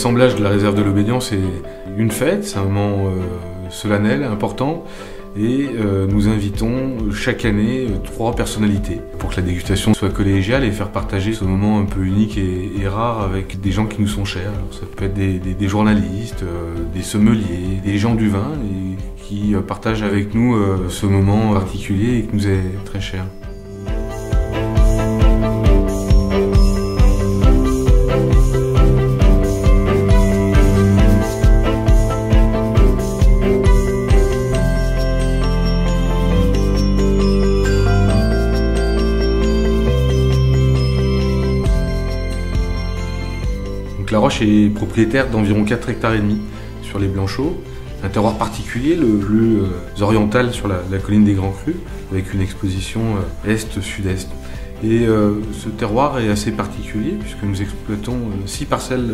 L'assemblage de la réserve de l'Obédience est une fête, c'est un moment solennel, important, et nous invitons chaque année 3 personnalités pour que la dégustation soit collégiale et faire partager ce moment un peu unique et rare avec des gens qui nous sont chers. Alors, ça peut être des journalistes, des sommeliers, des gens du vin et qui partagent avec nous ce moment particulier et qui nous est très cher. La Roche est propriétaire d'environ 4,5 hectares sur les Blanchots, un terroir particulier, le plus oriental sur la colline des Grands Crus, avec une exposition est-sud-est. Et ce terroir est assez particulier puisque nous exploitons 6 parcelles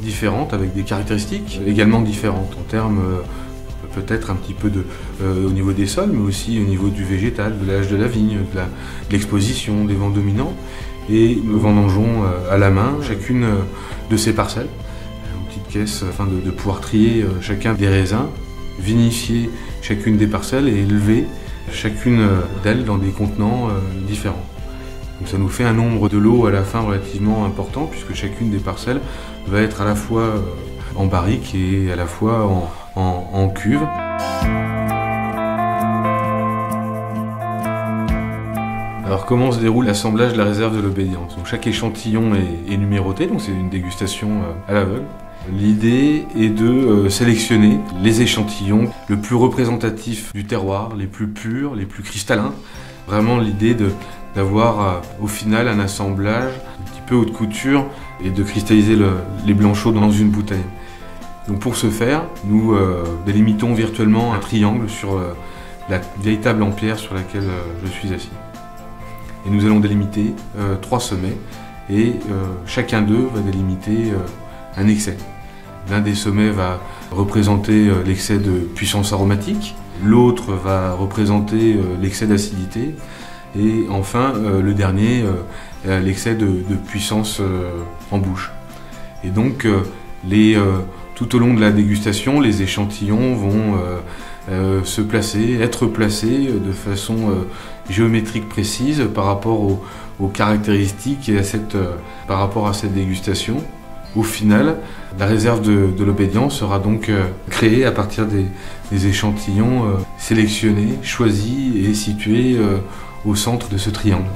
différentes avec des caractéristiques également différentes en termes peut-être un petit peu au niveau des sols, mais aussi au niveau du végétal, de l'âge de la vigne, de l'exposition, des vents dominants. Et nous vendangeons à la main chacune de ces parcelles, en petite caisse, afin de pouvoir trier chacun des raisins, vinifier chacune des parcelles et élever chacune d'elles dans des contenants différents. Donc ça nous fait un nombre de lots à la fin relativement important, puisque chacune des parcelles va être à la fois en barrique et à la fois en cuve. Alors comment se déroule l'assemblage de la réserve de l'Obédience? Donc chaque échantillon est numéroté, donc c'est une dégustation à l'aveugle. L'idée est de sélectionner les échantillons le plus représentatifs du terroir, les plus purs, les plus cristallins. Vraiment l'idée d'avoir au final un assemblage un petit peu haute couture et de cristalliser les Blanchots dans une bouteille. Donc pour ce faire, nous délimitons virtuellement un triangle sur la vieille table en pierre sur laquelle je suis assis. Et nous allons délimiter 3 sommets et chacun d'eux va délimiter un excès. L'un des sommets va représenter l'excès de puissance aromatique, l'autre va représenter l'excès d'acidité et enfin le dernier l'excès de puissance en bouche. Et donc tout au long de la dégustation, les échantillons vont être placés de façon géométrique précise par rapport aux caractéristiques et par rapport à cette dégustation. Au final, la réserve de l'Obédience sera donc créée à partir des échantillons sélectionnés, choisis et situés au centre de ce triangle.